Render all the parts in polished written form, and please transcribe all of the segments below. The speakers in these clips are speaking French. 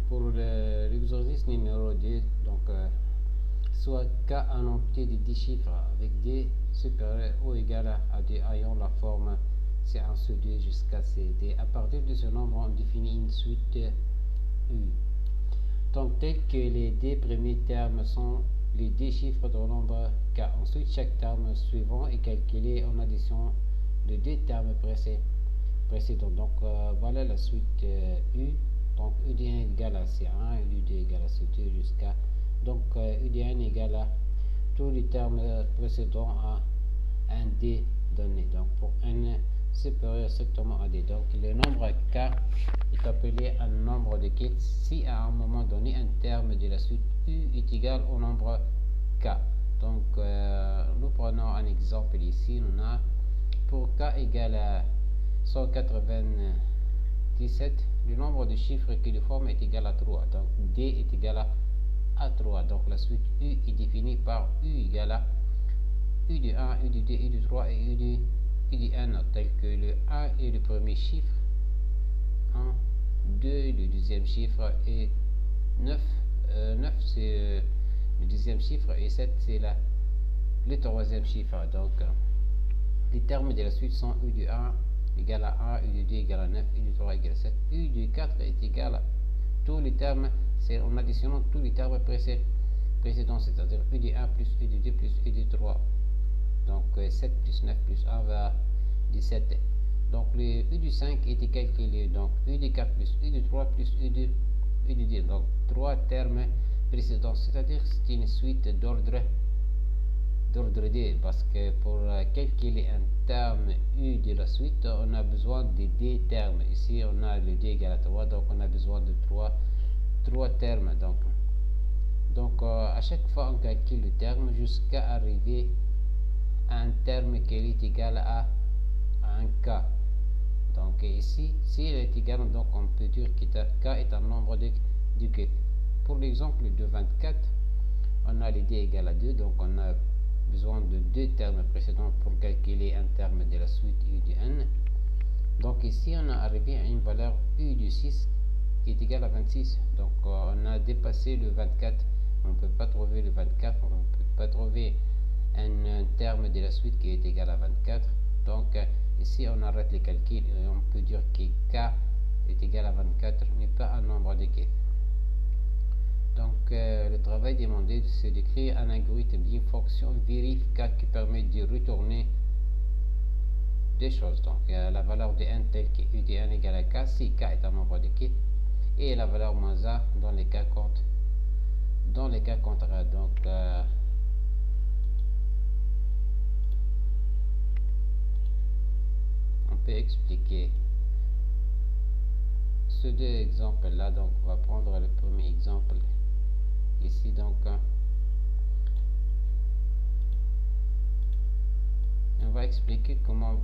pour l'exercice numéro 2, donc soit K un entier de 10 chiffres avec D supérieur ou égal à D ayant la forme C1 sur 2 jusqu'à CD. À partir de ce nombre, on définit une suite U. Donc, tel que les D premiers termes sont les D chiffres du nombre K. Ensuite, chaque terme suivant est calculé en addition de deux termes précédents. Donc, voilà la suite U. Donc, UD1 égale à C1 et UD égale à C2 jusqu'à. Donc, UD1 égale à tous les termes précédents à un D donné. Donc, pour n supérieur strictement à D. Donc, le nombre K est appelé un nombre de quêtes si à un moment donné un terme de la suite U est égal au nombre K. Donc, nous prenons un exemple ici. On a pour K égale à 197, le nombre de chiffres qui le forment est égal à 3. Donc, D est égal à 3. Donc, la suite U est définie par U égale à U de 1, U de 2, U de 3 et U de n, tel que le 1 est le premier chiffre, 1, 2 le deuxième chiffre et 9, 9 c'est le deuxième chiffre et 7 c'est le troisième chiffre. Donc, les termes de la suite sont U de 1 égale à 1, U de 2 égale à 9, U de 3 égale à 7, U de 4 est égal à tous les termes, c'est en additionnant tous les termes précédents, c'est-à-dire U de 1 plus U de 2 plus U de 3. Donc 7 plus 9 plus 1 va 17. Donc le U de 5 était calculé. Donc U de 4 plus U de 3 plus U de 2. Donc trois termes précédents, c'est-à-dire c'est une suite d'ordre D, parce que pour calculer un terme U de la suite, on a besoin de D termes. Ici, on a le D égale à 3, donc on a besoin de 3 termes. Donc à chaque fois, on calcule le terme jusqu'à arriver à un terme qui est égal à un K. Donc ici, s'il est égal, donc on peut dire que K est un nombre de quêtes. Pour l'exemple de 24, on a le D égale à 2, donc on a besoin de deux termes précédents pour calculer un terme de la suite U de n. Donc ici, on a arrivé à une valeur U de 6 qui est égale à 26. Donc on a dépassé le 24. On ne peut pas trouver le 24. On ne peut pas trouver un terme de la suite qui est égal à 24. Donc ici, on arrête les calculs et on peut dire que K est égal à 24 n'est pas un nombre de quêtes. Donc, le travail demandé, c'est d'écrire un algorithme d'une fonction vérif K qui permet de retourner deux choses. Donc, la valeur de n telle que U de n égale à K si K est un nombre de quêtes et la valeur moins 1 dans les cas contraires. Donc, on peut expliquer ces deux exemples là. Donc, on va prendre le premier exemple ici. Donc, on va expliquer comment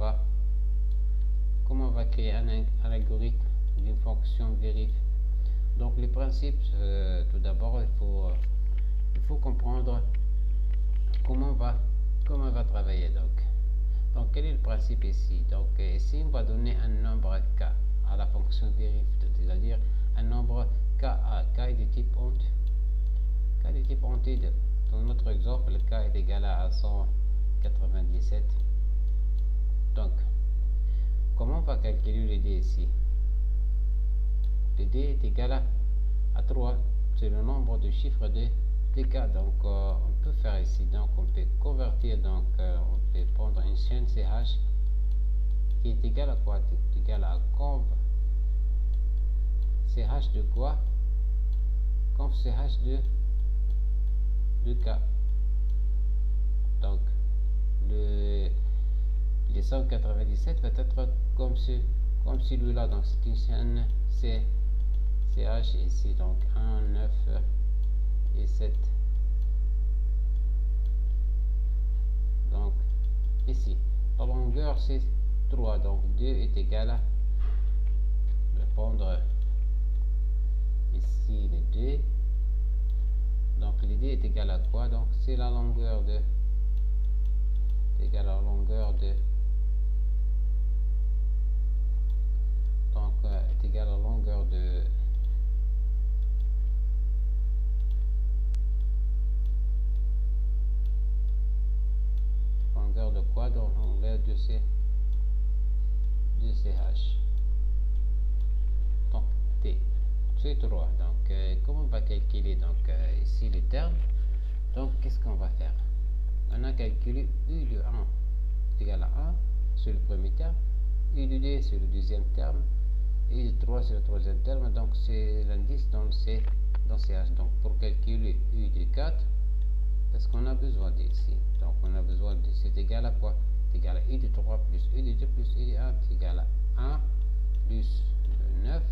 on va créer un algorithme d'une fonction vérif. Donc, le principe, tout d'abord, il faut comprendre comment on va travailler. Donc, quel est le principe ici? Donc, ici, on va donner un nombre K à la fonction vérif, c'est-à-dire un nombre K est de type entier. K est de type entier. Dans notre exemple, K est égal à 197. Donc, comment on va calculer le D ici? Le D est égal à 3. C'est le nombre de chiffres de K. Donc, on peut faire ici. Donc, on peut convertir. Donc, on peut prendre une chaîne CH qui est égale à quoi? Est égal à conv CH de quoi? Conv CH de K. Donc, les 197 va être comme celui-là. Donc, c'est une chaîne CH ici. Donc, 1, 9 et 7. Donc, ici, la longueur c'est 3. Donc, 2 est égal à, je vais prendre ici les 2. Donc, l'idée est égal à quoi? Donc, c'est la longueur de, égale à la longueur de, donc, est égal à la longueur de CH. Donc T, c'est 3. Donc comment on va calculer donc ici les termes? Donc qu'est-ce qu'on va faire? On a calculé U de 1 est égal à 1 sur le premier terme, U de 2 sur le deuxième terme, U de 3 sur le troisième terme. Donc c'est l'indice dans CH. Donc pour calculer U de 4, qu'est-ce qu'on a besoin d'ici? Donc on a besoin de, c'est égal à quoi? C'est égal à U de 3 plus U de 2 plus U de 1, c'est égal à 1 plus 9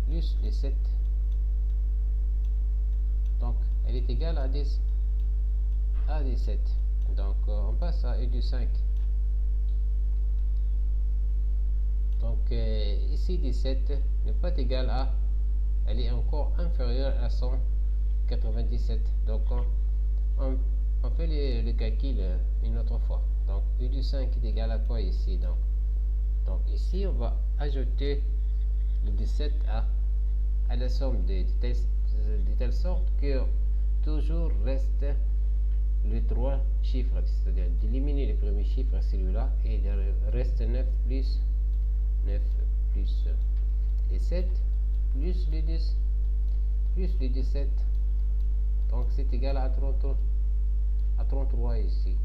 plus les 7. Donc elle est égale à 10 à 17. Donc on passe à U de 5. Donc ici 17 n'est pas égal à, elle est encore inférieure à 197. Donc on fait le calcul une autre fois. Donc U de 5 est égal à quoi ici? Donc ici on va ajouter le 17 à la somme de telle sorte que toujours reste les 3 chiffres, c'est-à-dire d'éliminer le premier chiffre, celui-là, et il reste 9 plus les 7 plus les 10 plus les 17. Donc c'est égal à 33 ici.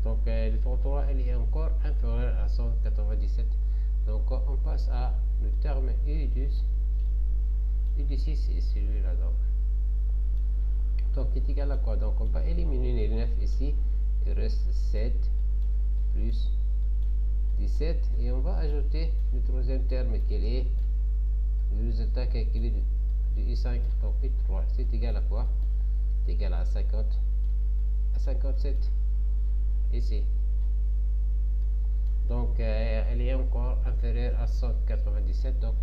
Donc le 33 elle est encore inférieur à 197. Donc on passe à le terme U de 6 et celui-là. Donc est égal à quoi? Donc on va éliminer les 9 ici, il reste 7 plus 17 et on va ajouter le troisième terme qui est le résultat calculé de I5. Donc I3 c'est égal à quoi? C'est égal à 57 ici. Donc elle est encore inférieure à 197. Donc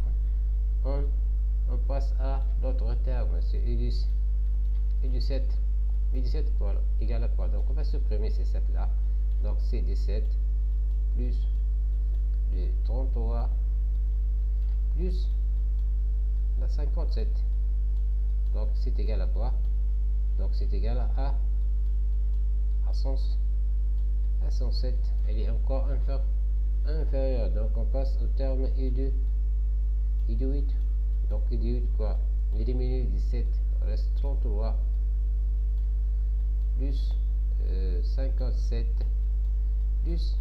on passe à l'autre terme, c'est U de 7. U de 7 voilà, égal à quoi? Donc on va supprimer ces 7 là. Donc c'est 17 plus le 33 plus la 57. Donc c'est égal à quoi? Donc c'est égal à 107. Elle est encore inférieure. Donc on passe au terme U de 8. Donc U de 8 quoi? Il diminue 17, reste 33 plus 57 plus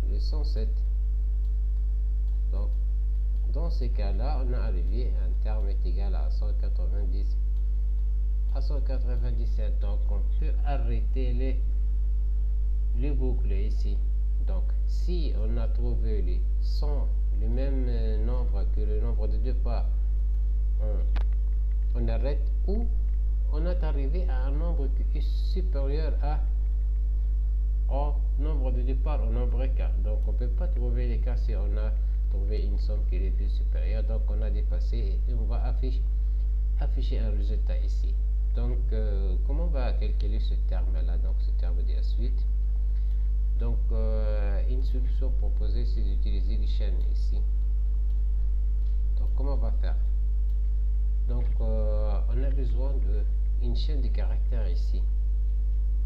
le 107. Donc dans ces cas-là, on a arrivé à un terme est égal à 197. Donc on peut arrêter les boucles ici. Donc si on a trouvé le même nombre que le nombre de départ, on arrête ou on est arrivé à un nombre qui est supérieur au nombre de départ, au nombre K. Donc on ne peut pas trouver les cas si on a trouvé une somme qui est plus supérieure. Donc on a dépassé et on va afficher un résultat ici. Donc comment on va calculer ce terme là? Donc ce terme de la suite. Donc une solution proposée c'est d'utiliser les chaînes ici. Donc comment on va faire? Donc on a besoin d'une chaîne de caractères ici.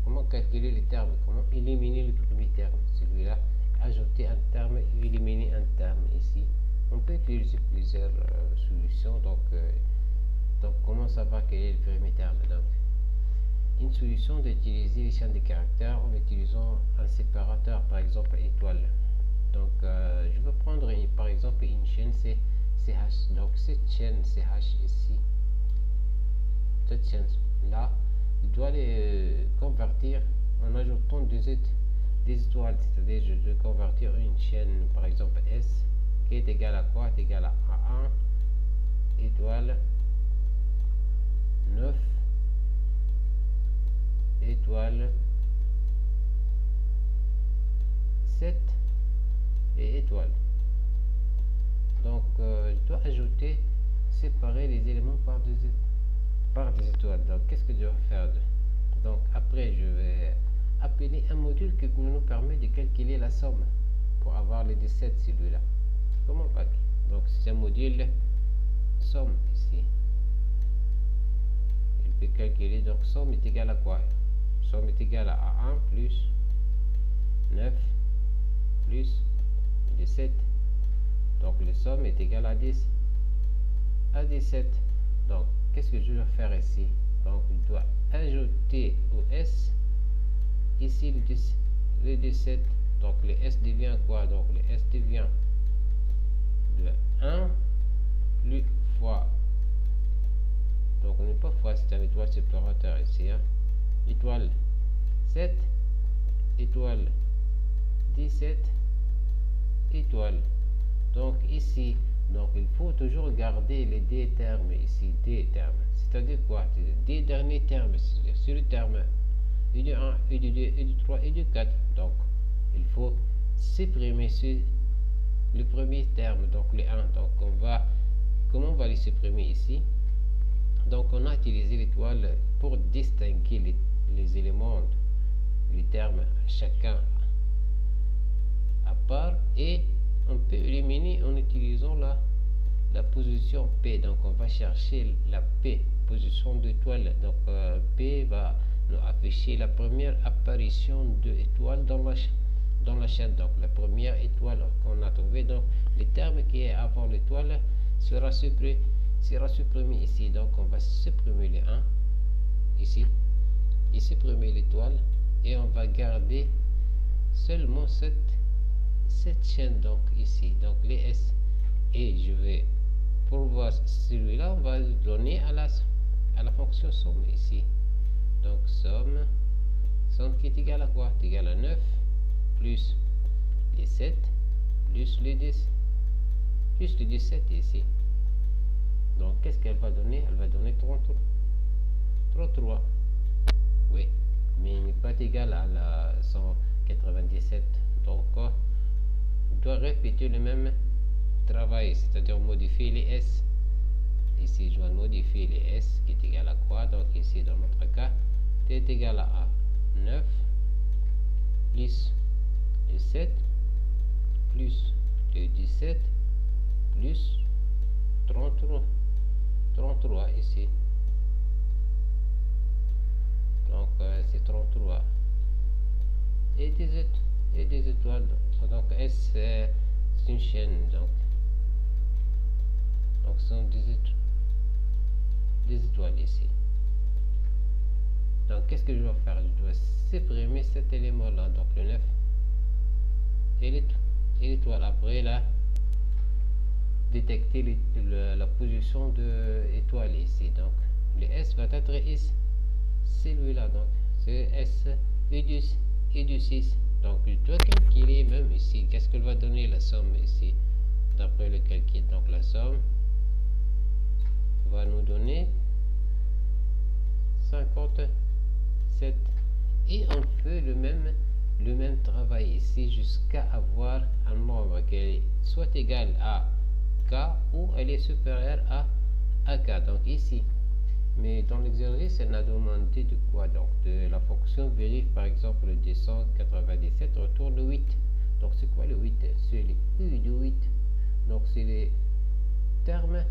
Comment calculer les termes? Comment éliminer le premier terme? Celui-là, ajouter un terme, éliminer un terme ici. On peut utiliser plusieurs solutions. Donc comment savoir quel est le premier terme? Donc une solution d'utiliser les chaînes de caractères en utilisant un séparateur, par exemple étoile. Donc je vais prendre par exemple une chaîne CH. Donc cette chaîne CH ici, cette chaîne là, je dois les convertir en ajoutant des étoiles, c'est-à-dire je dois convertir une chaîne par exemple S qui est égale à quoi? Est égale à 1 étoile 9 étoile 7 et étoile. Donc je dois ajouter, séparer les éléments par des étoiles. Donc qu'est-ce que je dois faire? Donc après je vais appeler un module qui nous permet de calculer la somme pour avoir les 17 celui-là. Comment on va? Donc c'est un module somme ici. Il peut calculer, donc somme est égale à quoi? Somme est égale à 1 plus 9 plus de 7. Donc la somme est égale à 10, à 17. Donc qu'est-ce que je dois faire ici? Donc je dois ajouter au S ici le 17. Donc le S devient quoi? Donc le S devient de 1 plus fois. Donc on n'est pas fois, c'est un étoile séparateur ici. Hein? Étoile 7, étoile 17, étoile. Donc ici, donc il faut toujours garder les D termes ici, D termes. C'est-à-dire quoi? D derniers termes, sur le terme U de 1, U de 2, U de 3, U de 4. Donc il faut supprimer le premier terme, donc le 1. Donc comment on va les supprimer ici? Donc on a utilisé l'étoile pour distinguer les éléments, les termes chacun à part, et on peut éliminer en utilisant la position P. Donc on va chercher la P, position d'étoile. Donc P va nous afficher la première apparition de étoile dans la chaîne. Donc la première étoile qu'on a trouvée, donc le terme qui est avant l'étoile sera supprimé ici. Donc on va supprimer le 1 ici et supprimer l'étoile, et on va garder seulement cette chaîne donc ici, donc les S. Et je vais, pour voir celui-là, on va le donner à la fonction somme ici. Donc somme qui est égal à quoi? C'est égal à 9 plus les 7 plus les 10 plus les 17 ici. Donc qu'est-ce qu'elle va donner? Elle va donner 33. Oui, mais il n'est pas égal à la 197. Donc on doit répéter le même travail, c'est-à-dire modifier les S. Ici je vais modifier les S qui est égal à quoi? Donc ici dans notre cas c'est égal à 9 plus le 7 plus le 17 plus 33 ici. Donc c'est 33 et des étoiles. Donc S c'est une chaîne, donc ce sont des étoiles ici. Donc qu'est-ce que je dois faire? Je dois supprimer cet élément là, donc le 9 et l'étoile. Après là, détecter la position de étoile ici. Donc le S va être ici, celui-là, donc c'est S et du 6. Donc je dois calculer même ici qu'est-ce qu'elle va donner la somme ici d'après le calcul. Donc la somme va nous donner 57, et on fait le même travail ici jusqu'à avoir un nombre qui soit égal à K ou elle est supérieure à K. Donc ici, mais dans l'exercice elle a demandé de quoi? Donc de la fonction vérifie par exemple le 297 retourne 8. Donc c'est quoi le 8? C'est le U de 8. Donc c'est le terme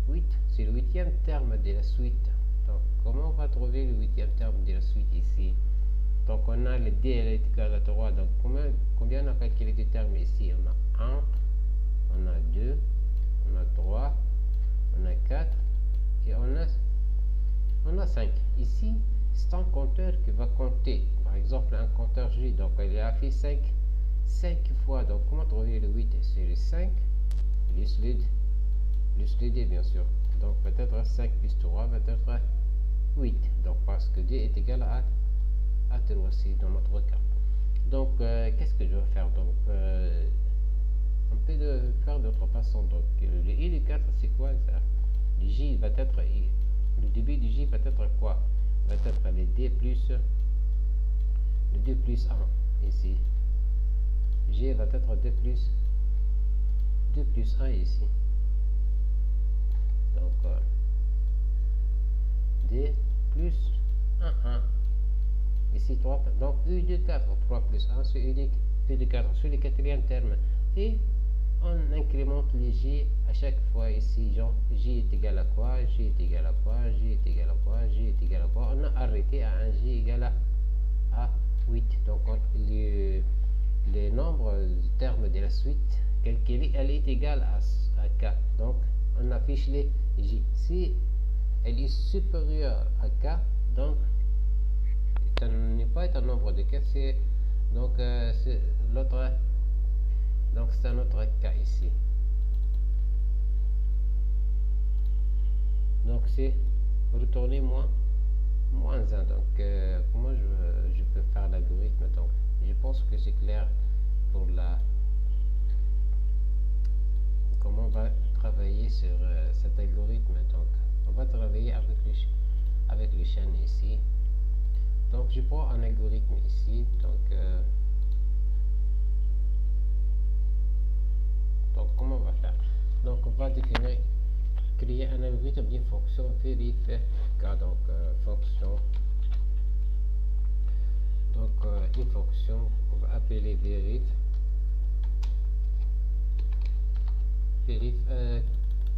8, c'est le 8e terme de la suite. Donc comment on va trouver le 8e terme de la suite ici? Donc on a le D est égal à 3. Donc combien on a calculé de termes ici? On a 1, on a 2, on a 3, on a 4 et on a 5. Ici c'est un compteur qui va compter, par exemple un compteur J. Donc il a fait 5 fois. Donc comment trouver le 8? C'est le 5 plus le D bien sûr. Donc peut-être 5 plus 3 va être 8. Donc parce que D est égal à 3 aussi dans notre cas. Donc qu'est-ce que je vais faire? Donc on peut faire d'autres façons. Donc le I de 4 c'est quoi ça? Le J va être, le début du J va être quoi? Va être le D plus 1 ici. G va être 2 plus 1 ici. Donc D plus 1. Ici 3. Donc U de 4, 3 plus 1, c'est U de 4 sur le quatrième terme. Et on incrémente les J à chaque fois ici. Genre J est égal à quoi? J est égal à quoi? J est égal à quoi? J est égal à quoi? On a arrêté à un J égal à 8. Donc les nombres de termes de la suite, elle est égale à k. Donc, on affiche les j. Si elle est supérieure à k, donc ça n'est pas un nombre de k, c'est donc c'est l'autre. Donc c'est un autre cas ici. Donc c'est retourner moins 1. Donc comment je peux faire l'algorithme? Donc je pense que c'est clair pour la comment on va travailler sur cet algorithme. Donc on va travailler avec les chaînes ici. Donc je prends un algorithme ici. Donc comment on va faire? Donc on va définir, créer un algorithme d'une fonction verif k. Donc fonction, donc une fonction on va appeler verif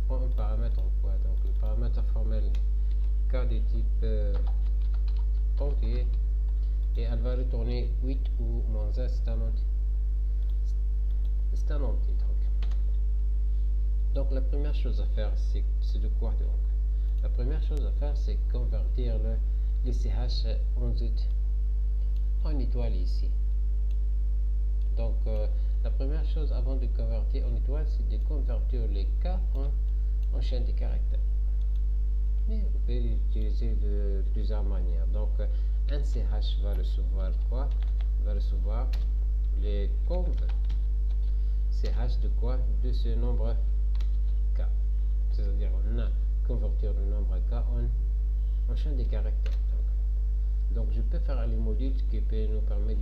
prend un paramètre quoi? Donc le paramètre formel k de type entier, et elle va retourner 8 ou moins 1. C'est un entier. Donc la première chose à faire, c'est de quoi? Donc la première chose à faire, c'est convertir le CH en étoile ici. Donc la première chose avant de convertir en étoile, c'est de convertir les k en chaîne de caractères. Mais vous pouvez l'utiliser de plusieurs manières. Donc un CH va recevoir quoi? Va recevoir les conv CH de quoi? De ce nombre k. C'est-à-dire on a convertir le nombre k en chaîne de caractères. Donc je peux faire les modules qui peut nous permettre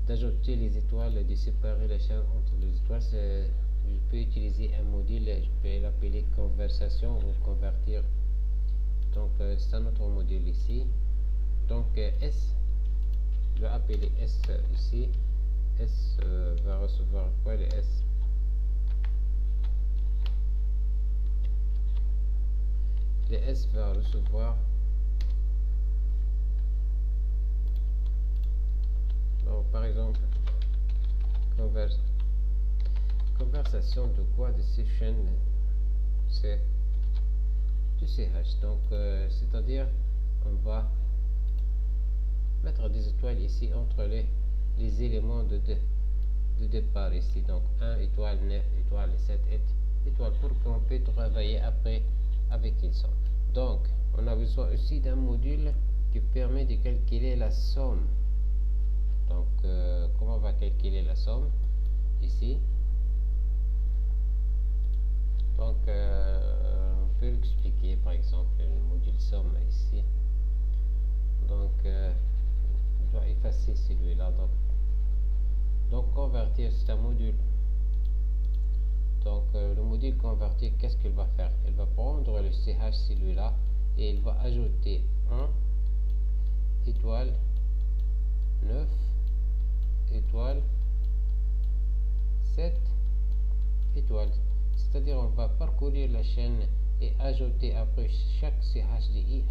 d'ajouter les étoiles, de séparer la chaîne entre les étoiles. Je peux utiliser un module, je peux l'appeler conversation ou convertir. Donc c'est un autre module ici. Donc S, je vais appeler S ici. S va recevoir quoi? Le S, le S va recevoir donc par exemple conversation de quoi? De ces chaînes, c'est du CH. Donc c'est-à-dire on va mettre des étoiles ici entre les éléments de départ ici. Donc 1 étoile, 9 étoile, 7 étoile, pour qu'on puisse travailler après avec une somme. Donc on a besoin aussi d'un module qui permet de calculer la somme. Donc comment on va calculer la somme ici? Donc on peut l'expliquer par exemple le module somme ici. Donc je dois effacer celui-là. Donc convertir, c'est un module. Donc le module convertir, qu'est-ce qu'il va faire? Il va prendre le CH celui-là et il va ajouter 1 étoile, 9 étoile, 7 étoiles. C'est-à-dire on va parcourir la chaîne et ajouter après chaque CH de I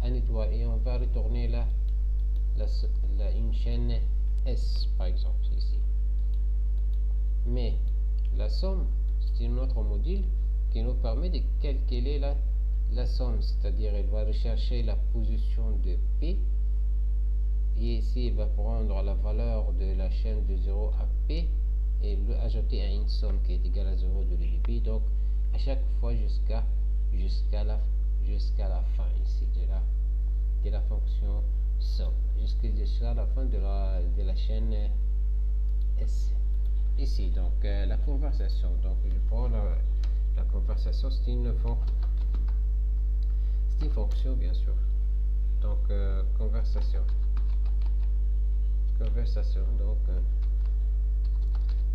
un étoile, et on va retourner là une chaîne S par exemple ici. Mais la somme, c'est un autre module qui nous permet de calculer la somme, c'est-à-dire il va rechercher la position de P, et ici il va prendre la valeur de la chaîne de 0 à P et le ajouter à une somme qui est égale à 0 de l'UDP. Donc à chaque fois jusqu'à la fin ici de la fonction somme, jusqu'à la fin de la chaîne S ici. Donc la conversation, donc je prends la conversation, c'est une fonction bien sûr. Donc conversation, donc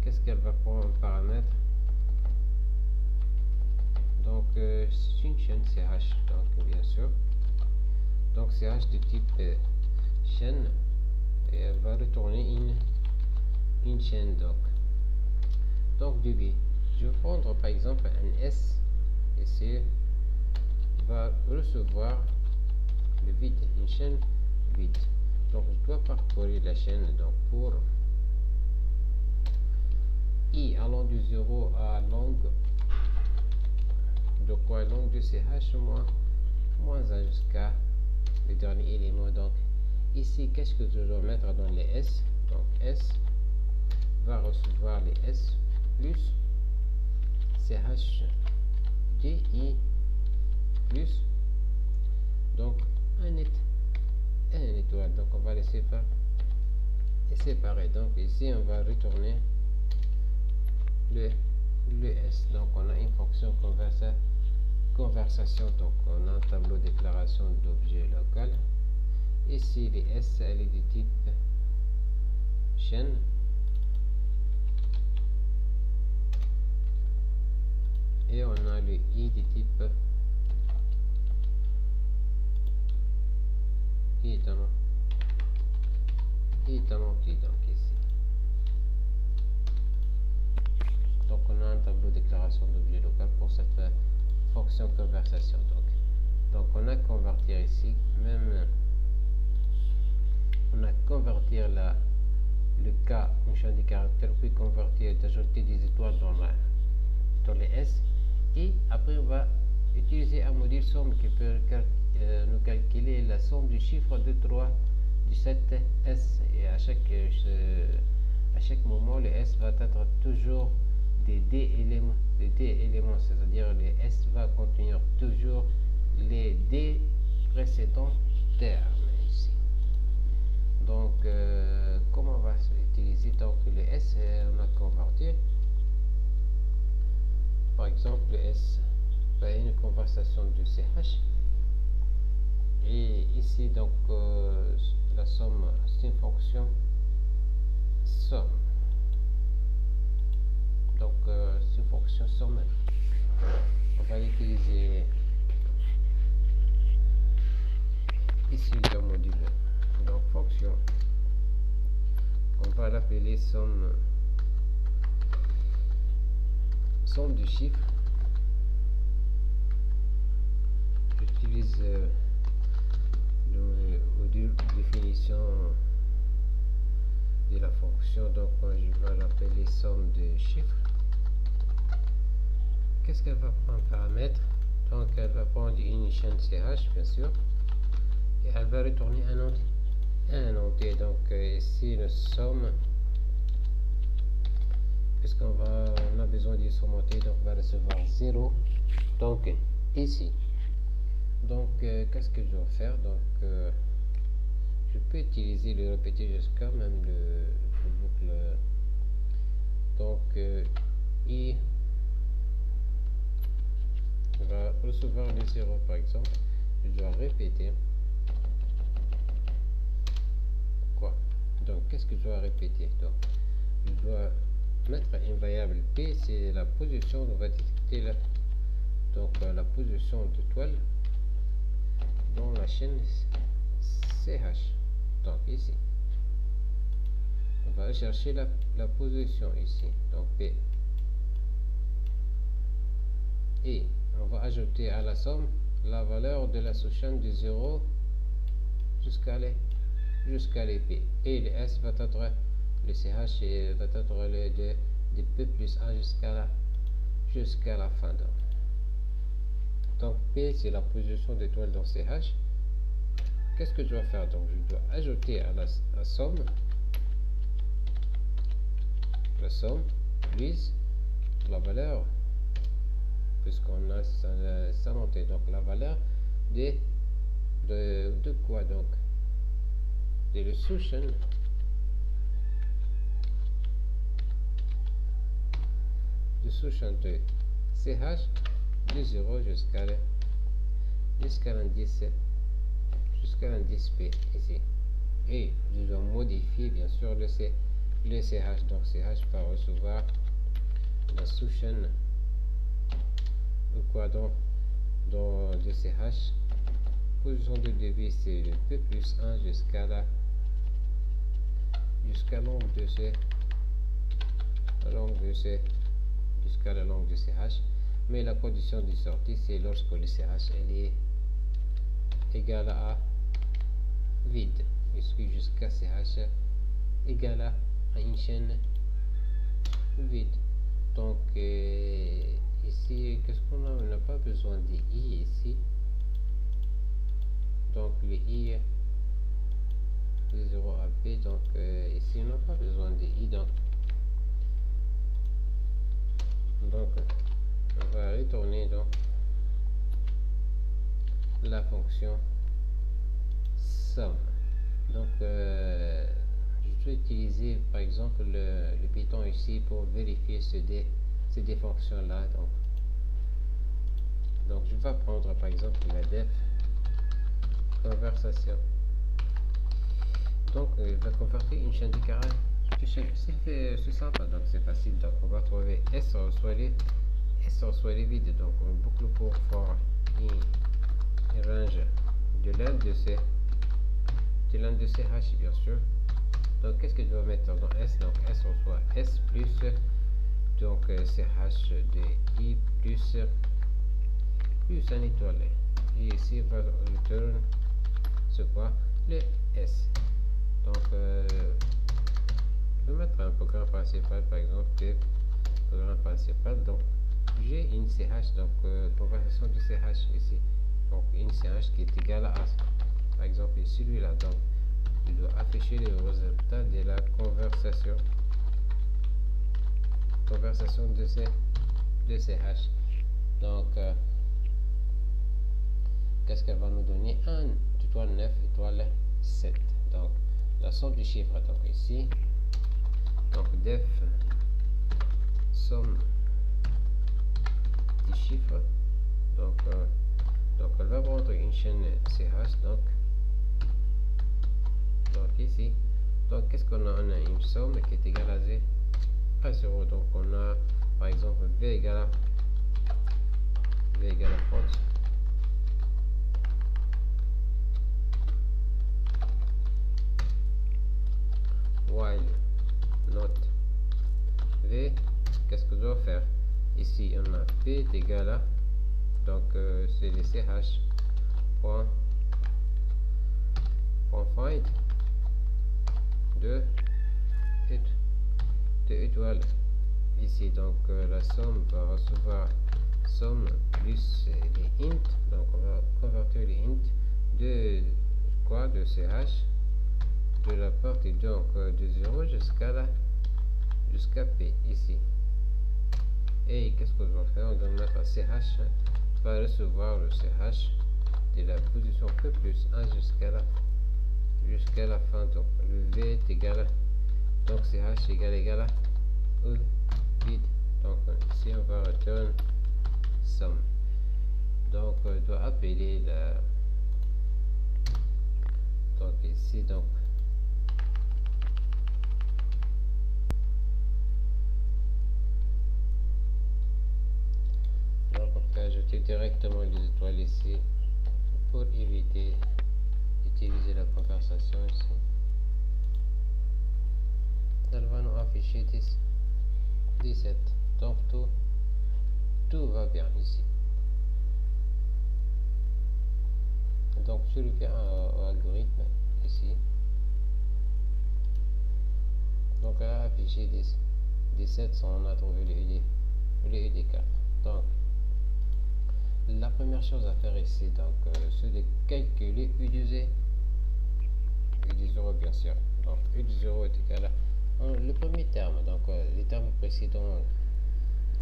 qu'est-ce qu'elle va prendre en paramètre? Donc c'est une chaîne CH, donc bien sûr. Donc CH de type chaîne, et elle va retourner une chaîne. Donc débit, je vais prendre par exemple un S, ici va recevoir le vide, une chaîne vide. Donc je dois parcourir la chaîne. Donc pour 0 à longue de quoi longue de CH moins 1 jusqu'à le dernier élément. Donc ici, qu'est-ce que je dois mettre dans les S? Donc S va recevoir les S plus CH DI plus donc un étoile. Donc on va laisser faire et séparer. Donc ici on va retourner le S. Donc on a une fonction conversation. Donc on a un tableau déclaration d'objet local. Ici les S, elle est du type chaîne. Et on a le I du type identity. Donc ici. Donc on a un tableau déclaration d'objet local pour cette fonction conversation. Donc on a convertir ici, même on a convertir le cas en champ de caractère, puis convertir, d'ajouter des étoiles dans les S, et après on va utiliser un module somme qui peut nous calculer la somme du chiffre de 3 du set S, et à chaque moment le S va être toujours des D éléments, c'est-à-dire les S va contenir toujours les D précédents termes ici. Donc comment on va utiliser donc le S? On a converti par exemple le S par une conversation de CH, et ici donc la somme, c'est une fonction somme. Donc c'est une fonction somme, on va l'utiliser ici dans le module. Donc fonction, on va l'appeler somme du chiffre. J'utilise le module définition de la fonction, donc je vais l'appeler somme de chiffres. Qu'est-ce qu'elle va prendre paramètre? Donc elle va prendre une chaîne CH bien sûr, et elle va retourner un entier. Donc ici le somme, puisqu'on a besoin d'une somme entière, donc on va recevoir 0. Donc ici, donc qu'est-ce que je dois faire? Donc je peux utiliser le répéter jusqu'à même le boucle. Donc I va recevoir le 0 par exemple. Je dois répéter quoi? Donc qu'est-ce que je dois répéter? Donc je dois mettre une variable P, c'est la position. On va détecter la position d'étoile dans la chaîne CH. Donc ici on va chercher la position ici, donc P, et on va ajouter à la somme la valeur de la sous-chaîne de 0 jusqu'à les P, et le S va être le CH et va être de P plus 1 jusqu'à la fin. Donc P, c'est la position d'étoile dans CH. Qu'est-ce que je dois faire? Donc je dois ajouter à la somme plus la valeur, puisqu'on a ça noté, donc la valeur de quoi? Donc de la sous-chaîne de CH de 0 jusqu'à l'indice P ici, et je dois modifier bien sûr le CH. Donc CH va recevoir la sous-chaîne quoi dans le CH. Position de débit, c'est le P plus 1 jusqu'à longue de jusqu'à la longue de CH. Mais la condition de sortie, c'est lorsque le CH elle est égal à vide, puisque jusqu'à CH égale à une chaîne vide. Donc besoin de i ici. Donc le i de 0 à b, donc ici on n'a pas besoin de i, donc on va retourner donc la fonction somme. Donc je vais utiliser par exemple le Python ici pour vérifier ces deux fonctions là. Donc je vais prendre par exemple la def conversation. Donc il va convertir une chaîne de caractères. C'est simple, donc c'est facile. Donc on va trouver S reçoit les vides, donc une boucle pour for une range de l'un de ces hash bien sûr. Donc qu'est-ce que je dois mettre dans S? Donc S reçoit S plus donc CH de I plus un étoile. Et ici va return c'est quoi? Le S. Donc je vais mettre un programme principal par exemple, programme principal. Donc j'ai une CH, donc conversation de CH ici. Donc une CH qui est égale à par exemple celui-là. Donc je dois afficher le résultat de la conversation de CH. Donc qu'est-ce qu'elle va nous donner? 1 étoile 9 étoile 7. Donc la somme du chiffre, donc ici, donc def somme du chiffre. Donc elle va prendre une chaîne CH. Donc ici, donc qu'est-ce qu'on a? On a une somme qui est égale à 0. Donc on a par exemple v égale à 30. While not v, qu'est-ce que je dois faire? Ici on a p est égal à, donc c'est le ch point find de étoiles ici. Donc la somme va recevoir somme plus les int. Donc on va convertir les int de quoi? De ch de la partie donc de 0 jusqu'à p ici. Et qu'est-ce qu'on va faire? On va mettre ch va recevoir le ch de la position p plus 1 jusqu'à la fin. Donc le v est égal à, donc ch égal à au vide. Donc ici on va return somme. Donc on doit appeler la, donc ici donc on peut ajouter directement les étoiles ici pour éviter d'utiliser la conversation ici. Elle va nous afficher 17. Donc tout va bien ici. Donc je reviens à algorithme ici. Donc elle a affiché 17, on a trouvé le UD4. Donc la première chose à faire ici, donc c'est de calculer U de 0 bien sûr. Donc U de 0 est égal à le premier terme. Donc les termes précédents,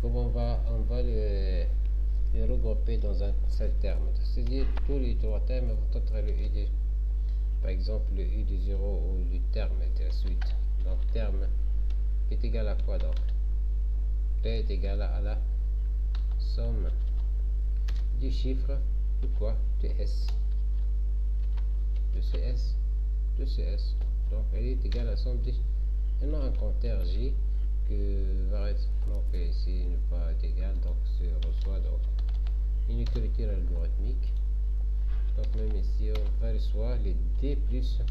comme on va les regrouper dans un seul terme. C'est-à-dire tous les trois termes vont être le U de, par exemple le U de 0 ou le terme de la suite. Donc terme est égal à quoi? Donc T est égal à la somme du chiffre de quoi? De S. De CS. Donc elle est égale à la somme de. On a un compteur J que va être, donc ici ne pas être égal, donc se reçoit donc une écriture algorithmique. Donc même ici on va recevoir les D plus 1.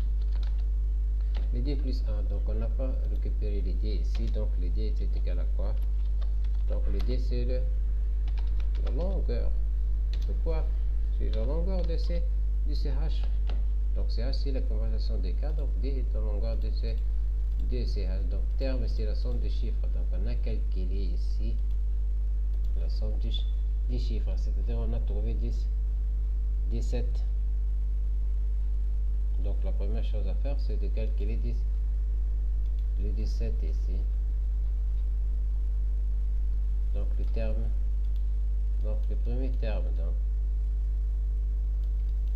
Donc on n'a pas récupéré les D ici, donc les D est égal à quoi? Donc le D c'est la longueur de quoi? C'est la longueur de CH. Donc CH c'est la conversation des cas, donc D est la longueur de CH. Donc terme c'est la somme de chiffres. Donc on a calculé ici la somme les chiffres, c'est-à-dire on a trouvé 10, 17. Donc la première chose à faire, c'est de calculer le 17 ici. Donc le terme, donc le premier terme, donc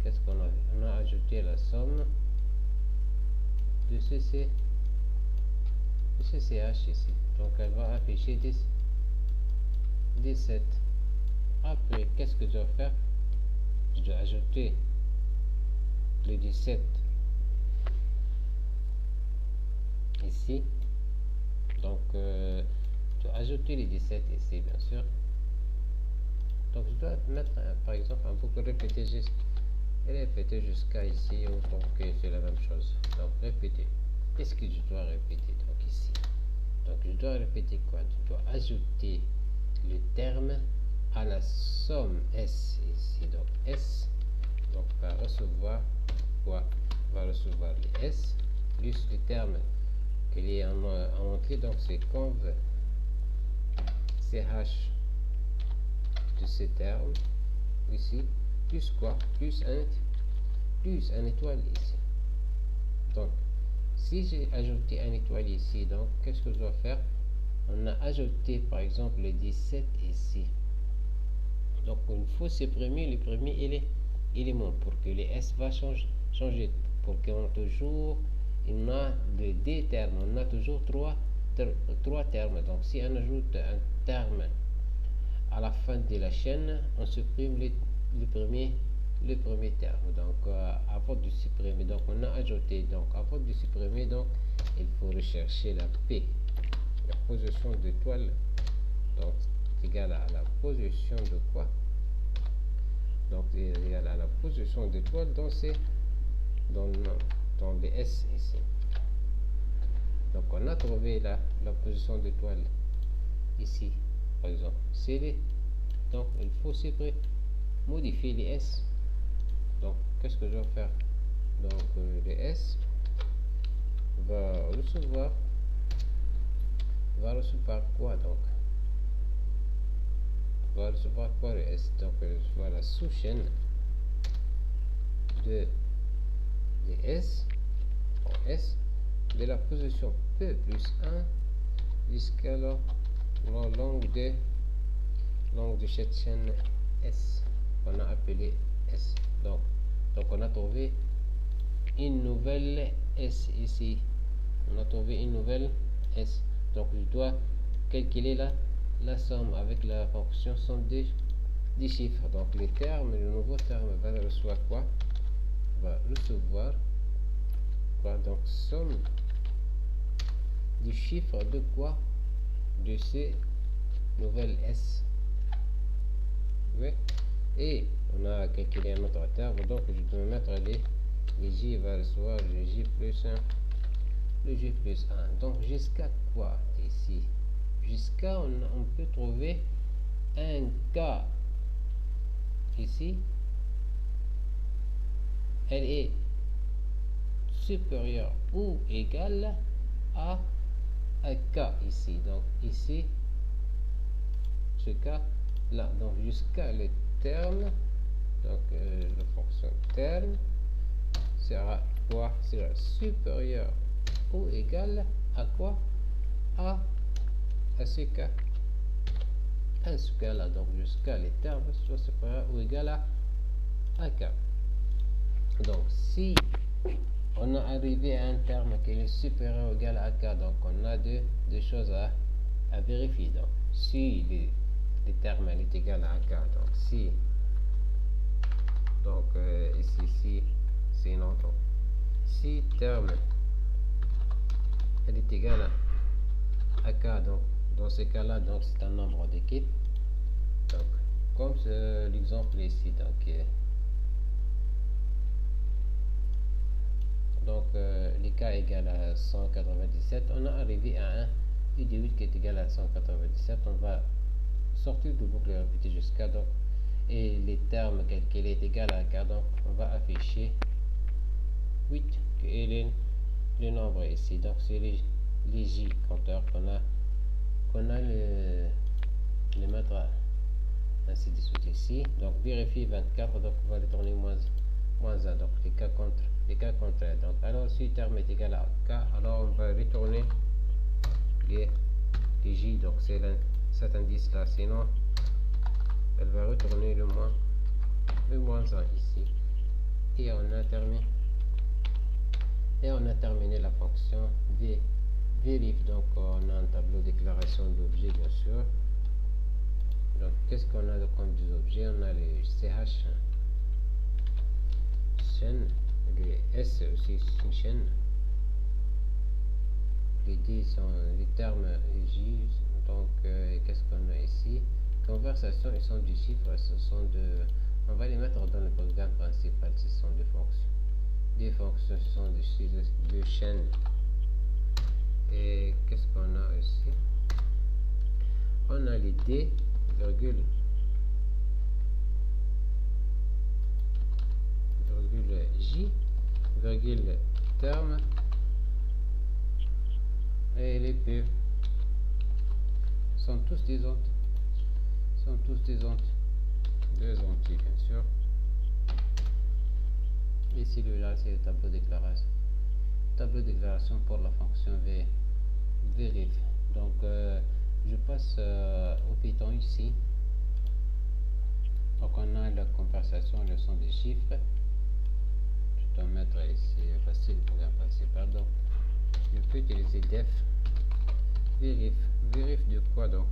qu'est-ce qu'on a vu? On a ajouté la somme de CCH ici. Donc elle va afficher 17. Après, qu'est-ce que je dois faire? Je dois ajouter le 17 ici. Donc je dois ajouter les 17 ici, bien sûr. Donc je dois mettre par exemple un boucle répéter jusqu'à ici, autant que c'est la même chose. Donc répéter. Qu'est-ce que je dois répéter donc ici? Donc je dois répéter quoi? Je dois ajouter le terme à la somme S ici. Donc S donc va recevoir quoi? Va recevoir les S plus le terme qu'il est en entrée, donc c'est conv ch de ce terme ici, plus quoi? Plus un étoile ici. Donc si j'ai ajouté un étoile ici, donc qu'est-ce que je dois faire? On a ajouté par exemple le 17 ici. Donc il faut supprimer le premier élément pour que les S va changer pour qu'on toujours il a de deux termes, on a toujours trois termes. Donc si on ajoute un terme à la fin de la chaîne, on supprime le premier terme. Donc avant de supprimer, donc on a ajouté, donc avant de supprimer, donc il faut rechercher la P, la position d'étoile, donc égale à la position de quoi? Donc égale à la position d'étoile dans les S ici. Donc on a trouvé la position d'étoile ici, par exemple. Donc il faut modifier les S. Donc qu'est-ce que je vais faire? Donc le S va recevoir quoi? Donc va recevoir quoi le S? Donc recevoir la sous-chaîne de S de la position P plus 1 jusqu'à la longue de cette chaîne S qu'on a appelé S. Donc on a trouvé une nouvelle S ici. On a trouvé une nouvelle S. Donc je dois calculer la somme avec la fonction somme des chiffres. Donc le nouveau terme va recevoir quoi? Va recevoir quoi? Donc somme du chiffre de quoi? De ces nouvelles S. Oui. Et on a calculé un autre terme, donc je dois mettre les J va recevoir le J plus 1. Le J plus 1. Donc jusqu'à quoi ici? Jusqu'à on peut trouver un K ici. Elle est supérieure ou égale à un K ici. Donc ici, ce cas là, donc jusqu'à le terme, donc la fonction terme sera quoi? Sera supérieur ou égal à quoi? À ce cas. À ce cas là, donc jusqu'à les termes soit supérieur ou égal à k. Donc si on a arrivé à un terme qui est supérieur ou égal à k, donc on a deux choses à vérifier. Donc si le terme est égal à k, donc si ici sinon donc si terme est égal à k, donc dans ce cas là, donc c'est un nombre d'équipe. Donc comme l'exemple ici, donc les k égale à 197, on a arrivé à un u de 8 qui est égal à 197. On va sortir de boucle et répéter jusqu'à, donc et les termes calculés est égal à k, donc on va afficher 8 qui est le nombre ici. Donc c'est les J compteurs qu'on a le mettre ainsi de suite ici. Donc vérifie 24, donc on va retourner moins 1, donc les cas contraires. Donc alors si terme est égal à k, alors on va retourner les j, donc c'est cet indice là, sinon elle va retourner le moins 1 ici. Et on a terminé la fonction vérif. Donc on a un tableau déclaration d'objets bien sûr. Donc qu'est-ce qu'on a comme des objets? On a les ch chaîne, les s aussi une chaîne, les d sont les termes j. Donc qu'est-ce qu'on a ici? Conversation, ils sont du chiffre, ce sont on va les mettre dans le programme principal. Ce sont des fonctions, ce sont des chaînes. Et qu'est-ce qu'on a ici? On a les d, virgule j, virgule terme, et les p sont tous des entiers, bien sûr. Et celui-là c'est le tableau déclaration pour la fonction vérif. Donc je passe au Python ici. Donc on a la conversation, le son des chiffres. Je dois mettre ici facile pour un principal. Donc je peux utiliser def vérif de quoi? Donc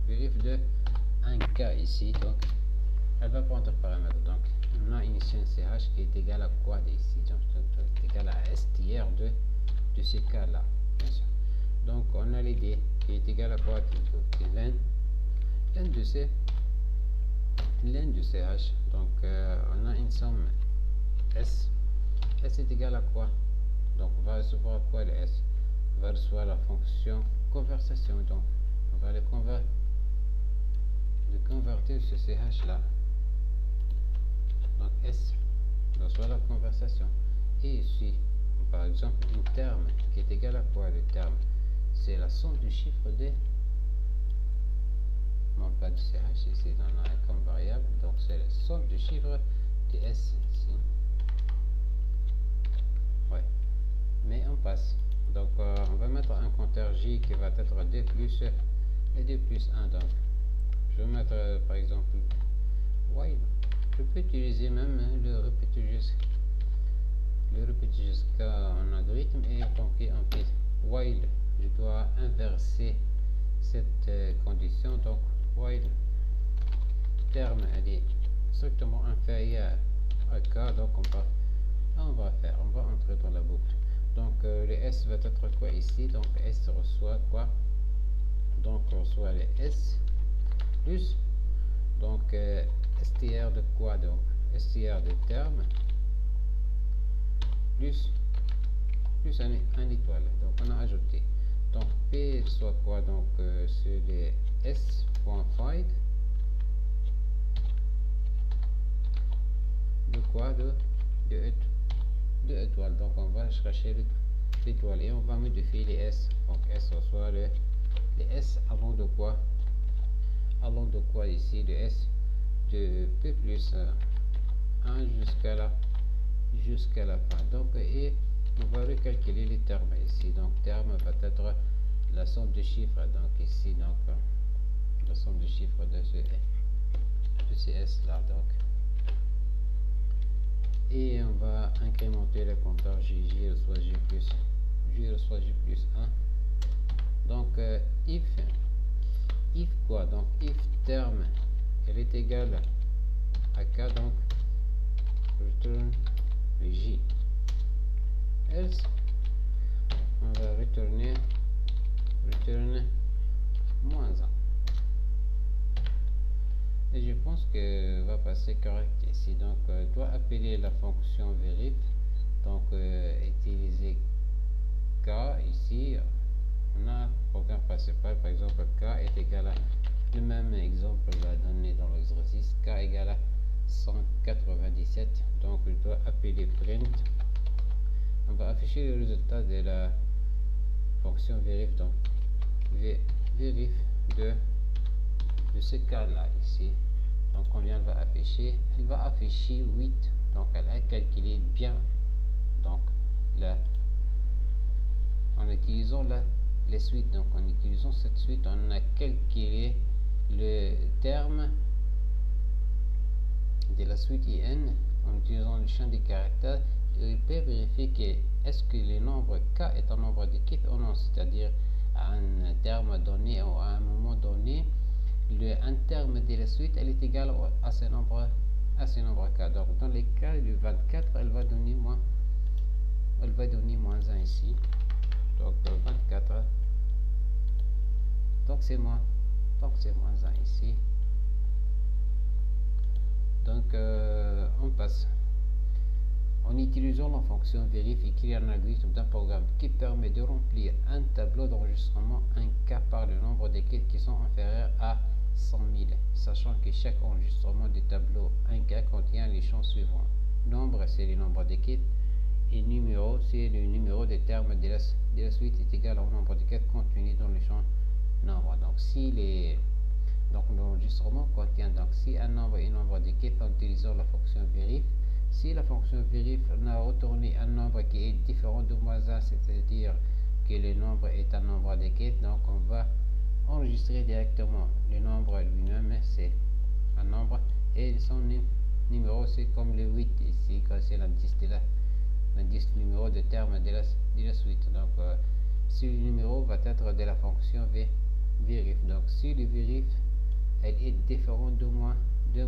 vérif de un cas ici. Donc elle va prendre paramètre. Donc on a une chaîne ch qui est égale à quoi ici? Donc c'est égal à str de ce cas là, bien sûr. Donc on a l'idée qui est égal à quoi? Len de ch. Donc on a une somme s est égal à quoi? Donc on va recevoir quoi? Le s on va recevoir la fonction conversation. Donc on va le convertir ce ch là. Donc s reçoit la conversation. Et ici par exemple un terme qui est égal à quoi? Le terme c'est la somme du chiffre de, non pas du ch, ici dans la comme variable. Donc c'est la somme du chiffre de s ici. Ouais, mais on passe. Donc on va mettre un compteur j qui va être 2 plus et 2 plus 1. Donc je vais mettre par exemple while. Je peux utiliser même le répéter jusqu'à un algorithme, et donc en fait while je dois inverser cette condition. Donc while terme est strictement inférieur à k. Donc on va entrer dans la boucle. Donc le s va être quoi ici? Donc s reçoit quoi? Donc on reçoit le s plus donc str de quoi? Donc str de terme plus un étoile. Donc on a ajouté. Donc p soit quoi? Donc c'est les s.find de quoi? De étoiles. Donc on va chercher l'étoile et on va modifier les s. Donc s reçoit les s avant de quoi? Allant de quoi ici? Le s de p plus 1 jusqu'à la fin. Donc et on va recalculer les termes ici. Donc terme va être la somme de chiffres. Donc ici donc la somme de chiffres de ce s là. Donc et on va incrémenter le compteur j reçoit j plus 1. Donc if quoi? Donc if terme elle est égale à k, donc return j, else on va retourner moins 1. Et je pense que va passer correct ici. Donc doit appeler la fonction vérif. Donc utiliser k ici. On a programme principal, par exemple k est égal à le même exemple là donné dans l'exercice, k égale à 197. Donc je dois appeler print. On va afficher le résultat de la fonction vérif. Donc vérif de ce cas là ici. Donc combien elle va afficher? Elle va afficher 8. Donc elle a calculé bien. Donc là, en utilisant les suites, donc en utilisant cette suite, on a calculé le terme de la suite IN en utilisant le champ des caractères. Il peut vérifier que est-ce que le nombre K est un nombre de Kith ou non, c'est-à-dire à un terme donné ou à un moment donné, un terme de la suite elle est égal à ce nombre K. Donc dans les cas du 24, elle va donner moins 1 ici. Donc 24, donc c'est moins 1 ici. Donc on passe. En utilisant la fonction vérif, écrire un algorithme d'un programme qui permet de remplir un tableau d'enregistrement un cas par le nombre de quêtes qui sont inférieurs à 100 000, sachant que chaque enregistrement du tableau un cas contient les champs suivants. Nombre, c'est le nombre de quêtes, et numéro, c'est le numéro des termes de la suite est égal au nombre de quêtes contenu dans le champ nombre. Donc si l'enregistrement contient donc si un nombre et nombre de quêtes en utilisant la fonction vérif. Si la fonction vérif n'a retourné un nombre qui est différent de -1, c'est-à-dire que le nombre est un nombre de quêtes, donc on va enregistrer directement le nombre lui-même, c'est un nombre, et son numéro c'est comme le 8 ici, quand c'est l'indice numéro de terme de la suite. Donc si le numéro va être de la fonction vérif, donc si le vérif elle est différente de moins 1,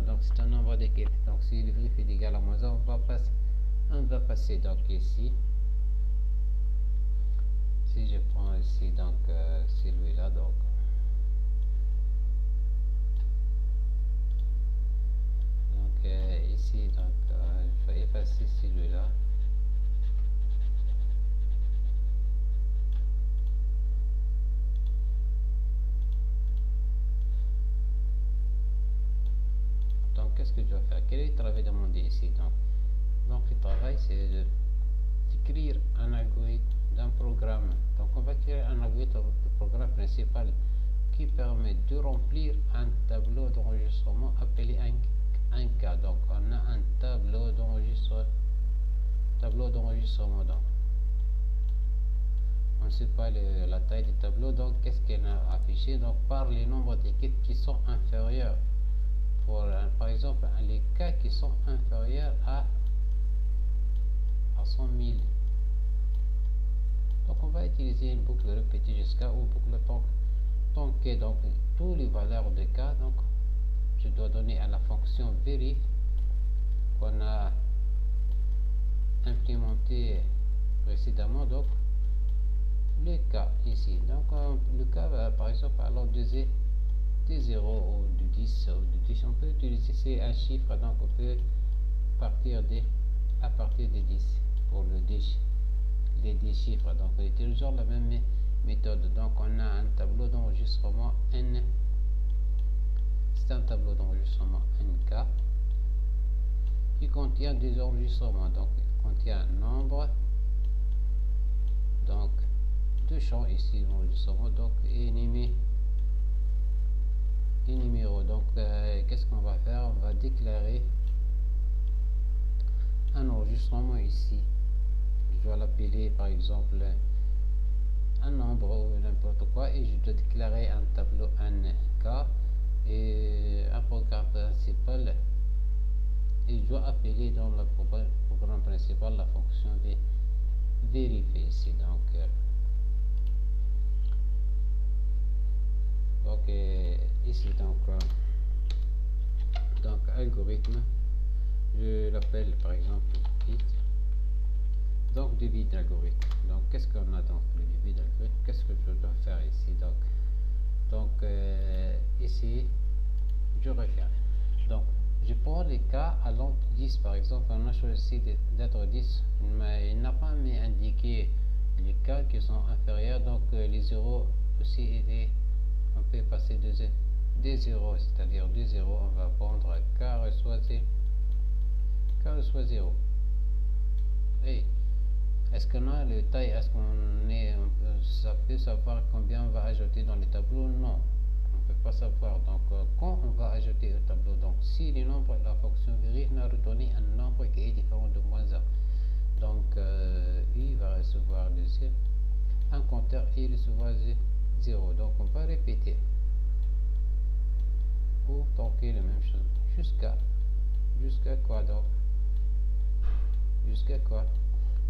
donc c'est un nombre de quêtes. Donc si le vérif est égal à -1, on va passer donc ici. Si je prends ici donc celui-là, donc ici donc je vais effacer celui-là. Donc qu'est-ce que je dois faire? Quel est le travail demandé ici? Donc le travail c'est d'écrire un algorithme d'un programme. Donc on va créer un algorithme du programme principal qui permet de remplir un tableau d'enregistrement appelé un cas. Donc on a un tableau d'enregistrement. Donc on ne sait pas la taille du tableau. Donc qu'est-ce qu'elle a affiché? Donc par les nombres d'équipes qui sont inférieurs. Par exemple, les cas qui sont inférieurs à 100 000. Donc on va utiliser une boucle répétée jusqu'à une boucle tant que donc toutes les valeurs de cas, donc je dois donner à la fonction vérif qu'on a implémenté précédemment, donc le cas ici. Donc le cas par exemple alors de 0 ou de 10 on peut utiliser un chiffre, donc on peut partir à partir de 10 pour les 10 chiffres. Donc on utilise la même méthode. Donc on a un tableau d'enregistrement N, c'est un tableau d'enregistrement NK qui contient des enregistrements. Donc il contient un nombre, donc deux champs ici d'enregistrement, donc et numéros. Donc qu'est-ce qu'on va faire? On va déclarer un enregistrement ici. Je dois l'appeler par exemple un nombre ou n'importe quoi, et je dois déclarer un tableau NK et un programme principal, et je dois appeler dans le programme principal la fonction vérifier ici. Donc ici donc algorithme, je l'appelle par exemple bit. Donc débit d'algorithme. Donc qu'est-ce qu'on a dans le débit d'algorithme? Qu'est-ce que je dois faire ici? Donc ici je reviens. Donc je prends les cas allant de 10 par exemple. On a choisi d'être 10, mais il n'a pas indiqué les cas qui sont inférieurs. Donc les zéros aussi, on peut passer des zéros, c'est-à-dire des zéros, on va prendre k reçoit 0. Et est-ce qu'on a le taille? Est-ce qu'on peut savoir combien on va ajouter dans les tableaux? Non, on ne peut pas savoir. Donc, quand on va ajouter au tableau, donc si le nombre, la fonction vérif n'a retourné un nombre qui est différent de moins 1, donc U va recevoir le 0, un compteur et recevoir 0. Donc, on va répéter pour tenter la même chose jusqu'à quoi donc jusqu'à quoi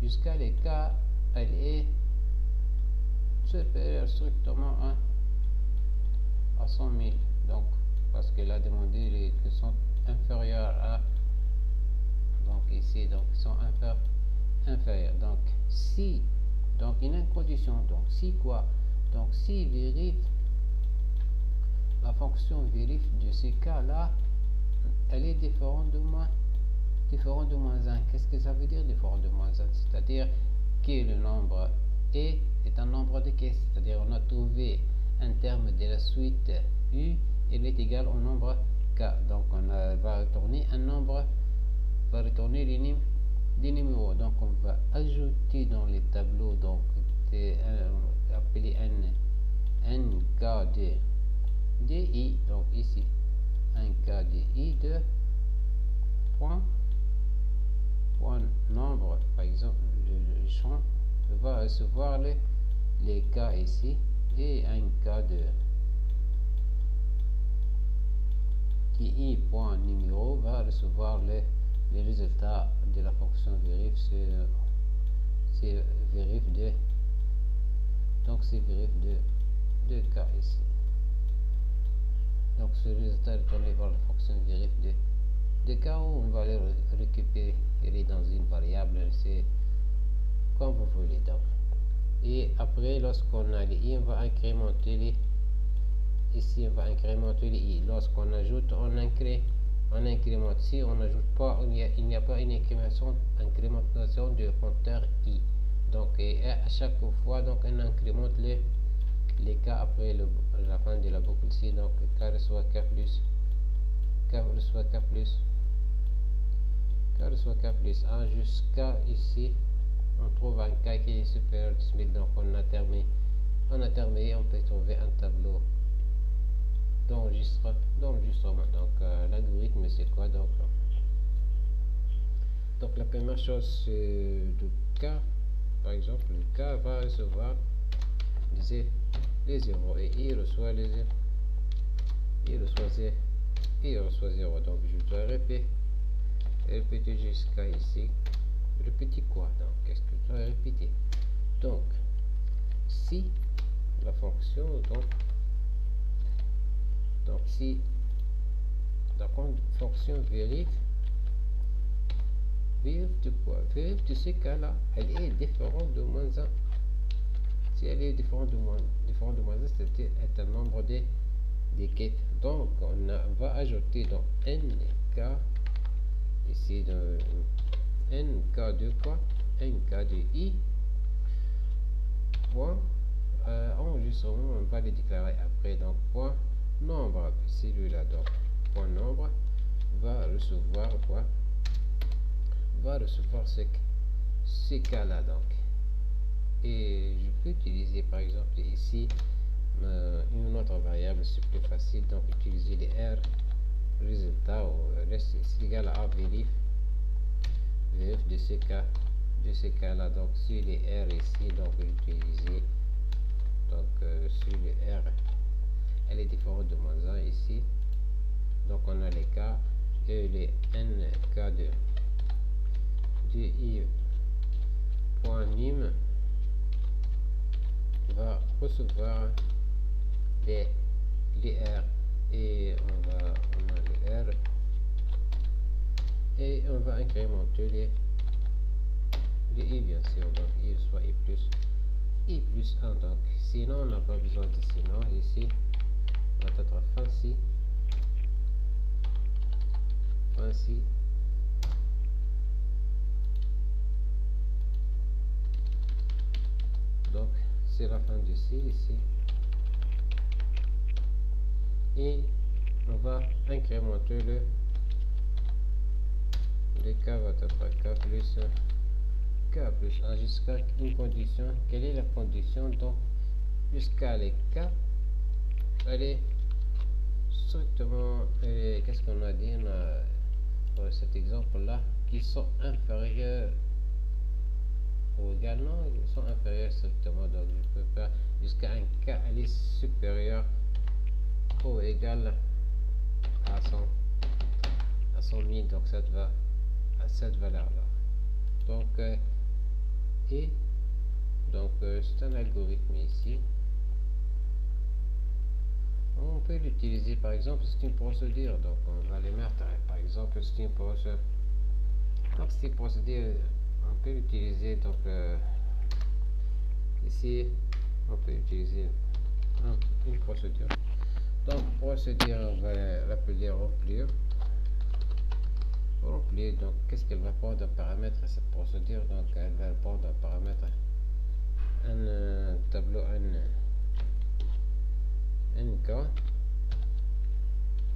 jusqu'à les cas elle est supérieure strictement à 100 000, donc parce qu'elle a demandé les que sont inférieurs à, donc ici donc ils sont inférieurs. Donc si, donc il y a une condition, donc si quoi, donc si vérifie la fonction vérifie de ces cas là, elle est différente de moins 1. Qu'est-ce que ça veut dire différent de moins 1? C'est-à-dire que le nombre est un nombre de caisses, c'est-à-dire on a trouvé un terme de la suite U, il est égal au nombre K, donc on va retourner un nombre, va retourner des numéros. Donc on va ajouter dans les tableaux, donc appelé nk de DI, donc ici un cas DI de point nombre, par exemple le champ va recevoir les cas ici, et un cas de DI point numéro va recevoir les résultats de la fonction vérif, c'est vérif de, donc c'est vérif de cas ici. Donc ce résultat est retourné par la fonction vérif de cas, où on va le récupérer dans une variable, c'est comme vous voulez. Donc, et après lorsqu'on a les i, on va incrémenter les, ici on va incrémenter les i. Lorsqu'on ajoute, on incrémente. Si on n'ajoute pas, il n'y a pas une incrémentation de compteur i. Donc et à chaque fois, donc on incrémente les cas après la fin de la boucle ici. Donc k reçoit k plus, k reçoit k plus, k reçoit k plus 1 jusqu'à ici on trouve un k qui est supérieur à 10 000. Donc on a terminé, on peut trouver un tableau d'enregistrement. Donc l'algorithme c'est quoi? Donc la première chose c'est le k, par exemple le k va recevoir les 0 et il reçoit les 0, il reçoit 0. Donc je dois répéter jusqu'à ici. Répéter quoi? Donc qu'est-ce que je dois répéter? Donc si la fonction, donc si la fonction vérifie de quoi? Vérifie de ce cas là, elle est différente de moins 1. Si elle est différente de moins 1, c'est un nombre de quêtes. Donc on va ajouter dans nk ici dans nk de quoi? Nk de i point enregistrement, on va le déclarer après. Donc point nombre, celui-là, donc point nombre va recevoir quoi? Va recevoir ce cas-là. Donc et je peux utiliser par exemple ici une autre variable, c'est plus facile. Donc utiliser les r résultat reste égal à vérif de ce cas là. Donc sur les r ici, donc utiliser donc sur les r, elle est différente de moins 1 ici. Donc on a les cas et les nk de i point nim va recevoir les r, et on a les r et on va incrémenter les i bien sûr. Donc i soit i plus 1. donc sinon on n'a pas besoin de sinon. Ici on va être fancy donc c'est la fin de C ici, et on va incrémenter le k va être k plus 1 jusqu'à une condition. Quelle est la condition? Donc jusqu'à les k, elle est strictement, qu'est-ce qu'on a dit, on a, pour cet exemple là, qui sont inférieurs ou également, ils sont inférieurs strictement, donc je peux faire jusqu'à un cas aller supérieur ou égal à 100 000, donc ça va à cette valeur là. Donc et donc c'est un algorithme ici. On peut l'utiliser, par exemple, c'est une procédure, donc on va les mettre, par exemple, c'est une procédure. Donc c'est une procédure, on peut l'utiliser, donc ici, on peut utiliser une procédure. Donc procédure, on va l'appeler remplir. Remplir, donc qu'est-ce qu'elle va prendre un paramètre cette procédure? Donc elle va prendre un paramètre, un tableau NK.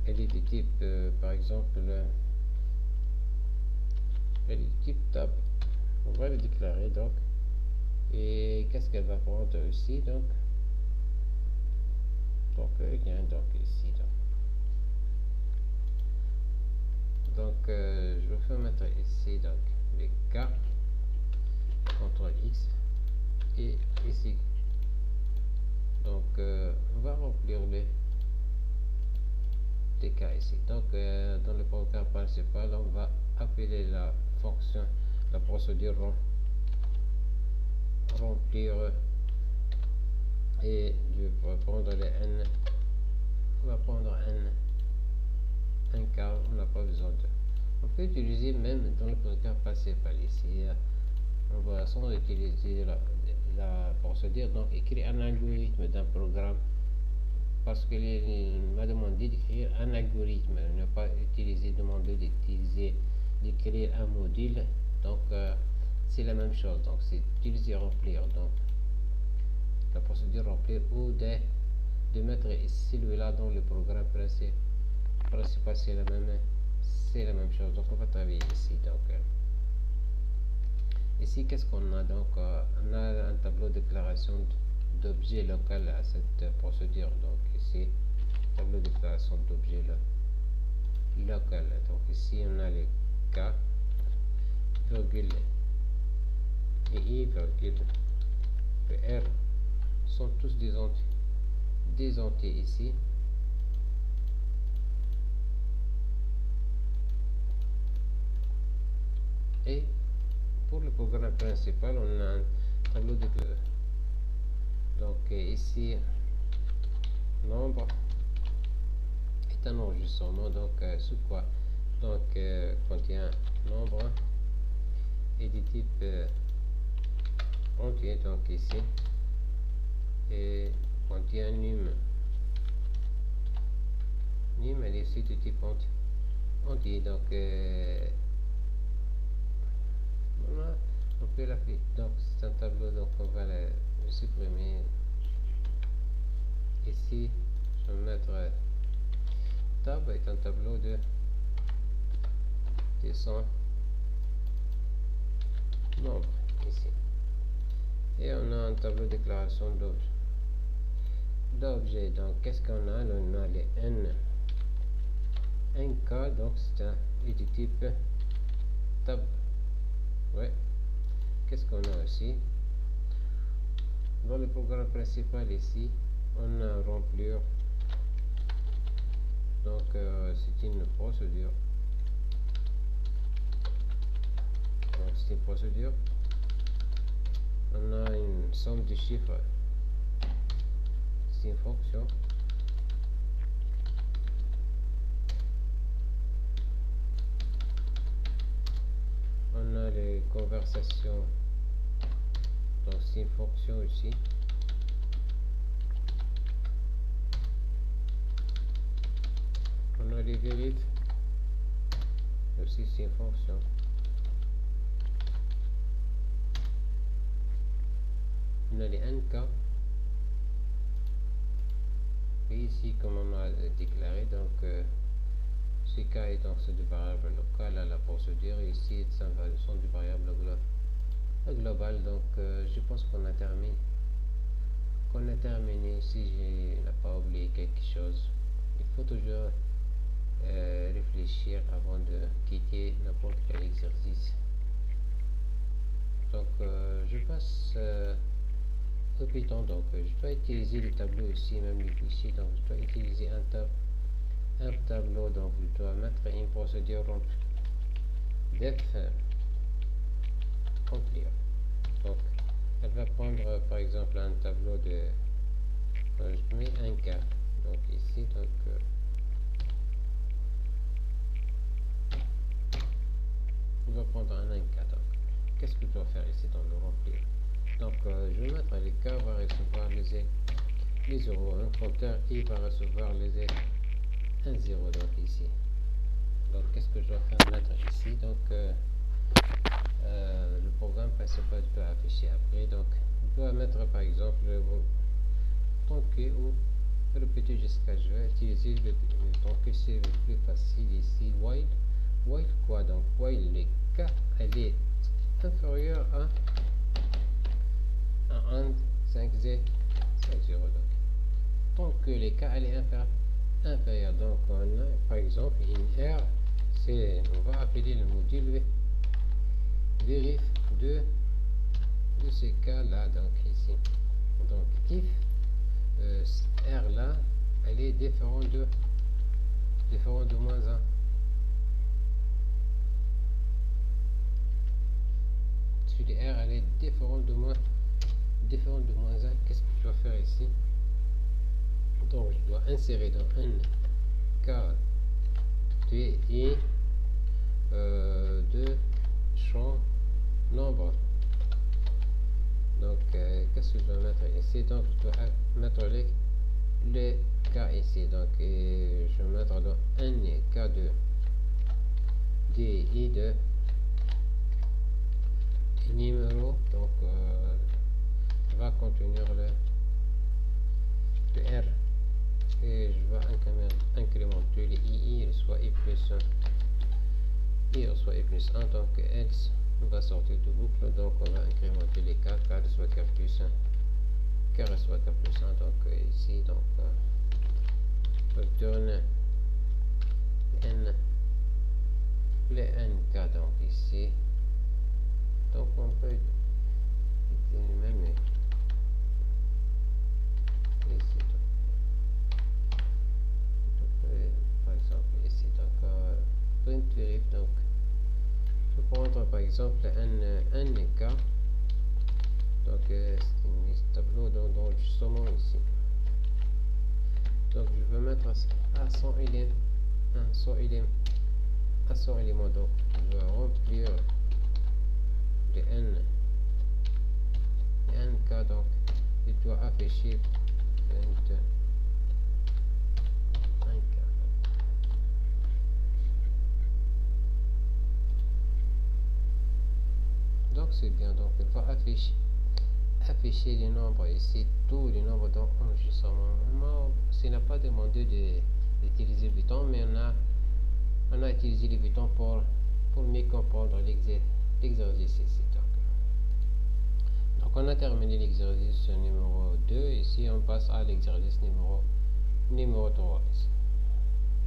Elle est du type, par exemple, elle est du type tab. On va le déclarer donc. Et qu'est-ce qu'elle va prendre ici donc bien donc ici donc je vais mettre ici donc les cas CTRL X et ici donc on va remplir les cas ici. Donc dans le programme principal on va appeler la fonction, la procédure remplir, et je vais prendre les n, on va prendre un cas, on n'a pas besoin de, on peut utiliser même dans le programme principal ici, on va sans utiliser la procédure, donc écrire un algorithme d'un programme, parce qu'il m'a demandé d'écrire un algorithme, ne pas utiliser, demander d'utiliser, d'écrire un module. Donc c'est la même chose, donc c'est utiliser remplir, donc la procédure remplir, ou de mettre celui-là dans le programme principal, c'est la même chose. Donc on va travailler ici. Donc ici qu'est-ce qu'on a? Donc on a un tableau de déclaration d'objet local à cette procédure. Donc ici tableau de déclaration d'objet local. Donc ici on a les cas, virgule et i, virgule r sont tous des entiers ici. Et pour le programme principal on a un tableau de donc ici nombre est un enregistrement, donc sous quoi donc contient nombre et du type entier, donc ici, et contient num elle est ici du type entier, donc voilà, on peut la faire. Donc c'est un tableau, donc on va le supprimer ici. Je vais mettre tab est un tableau de 100 nombres ici, et on a un tableau de déclaration d'objet. Donc qu'est-ce qu'on a? On a les nk, donc c'est un du type tab. Ouais, qu'est-ce qu'on a aussi dans le programme principal ici? On a remplir, donc c'est une procédure, donc c'est une procédure. On a une somme de chiffres, c'est une fonction. On a les conversations, donc c'est une fonction aussi. On a les vérifs, aussi c'est une fonction. On a les nk, et ici comme on a déclaré, donc ck est donc c'est du variable local à la procédure, et ici sont du variable global. Donc je pense qu'on a terminé. Si je n'ai pas oublié quelque chose, il faut toujours réfléchir avant de quitter n'importe quel exercice. Donc je passe au Python. Donc je dois utiliser le tableau aussi, même les fichiers. Donc je dois utiliser un tableau. Donc je dois mettre une procédure def remplir. Donc elle va prendre par exemple un tableau de, je mets un cas. Donc ici, donc on va prendre un cas. Donc qu'est-ce que je dois faire ici dans le remplir? Donc je vais mettre les cas, va recevoir les 0, un compteur i va recevoir les 1 0. Donc ici, donc qu'est-ce que je dois faire mettre ici? Donc le programme principal doit afficher après. Donc je dois mettre par exemple tanker ou répéter jusqu'à je vais utiliser le tanker, c'est le plus facile ici. While quoi? Donc while les k elle est inférieure à 1 5 0. Donc tant que les k elle est inférieure, donc on a par exemple une R, c'est, on va appeler le module vérif de ces cas là. Donc ici, donc if R là elle est différente de moins 1. Si les R elle est différente de moins 1, qu'est-ce que je dois faire ici? Donc je dois insérer dans un cas et de champ nombre. Donc qu'est-ce que je dois mettre ici? Donc je dois mettre les cas ici. Donc je vais mettre dans un cas de DI de numéro. Donc va contenir le R et je vais incrémenter les i reçoit i plus 1, i reçoit i plus 1. Donc else on va sortir de boucle. Donc on va incrémenter les k reçoit k plus 1, k reçoit k plus 1. Donc ici, donc retourne n les nk. Donc ici, donc on peut même ici, par exemple ici, donc print verif. Donc je vais prendre par exemple un k. Donc c'est un tableau d'enregistrement ici. Donc je vais mettre à 100 éléments. Donc je vais remplir les nk. Donc il doit afficher 21 k. Donc c'est bien. Donc il va afficher les nombres ici, tous les nombres d'enregistrement. S'il n'a pas demandé d'utiliser Python, mais on a utilisé le Python pour mieux comprendre l'exercice ici. Donc on a terminé l'exercice numéro 2. Ici on passe à l'exercice numéro 3.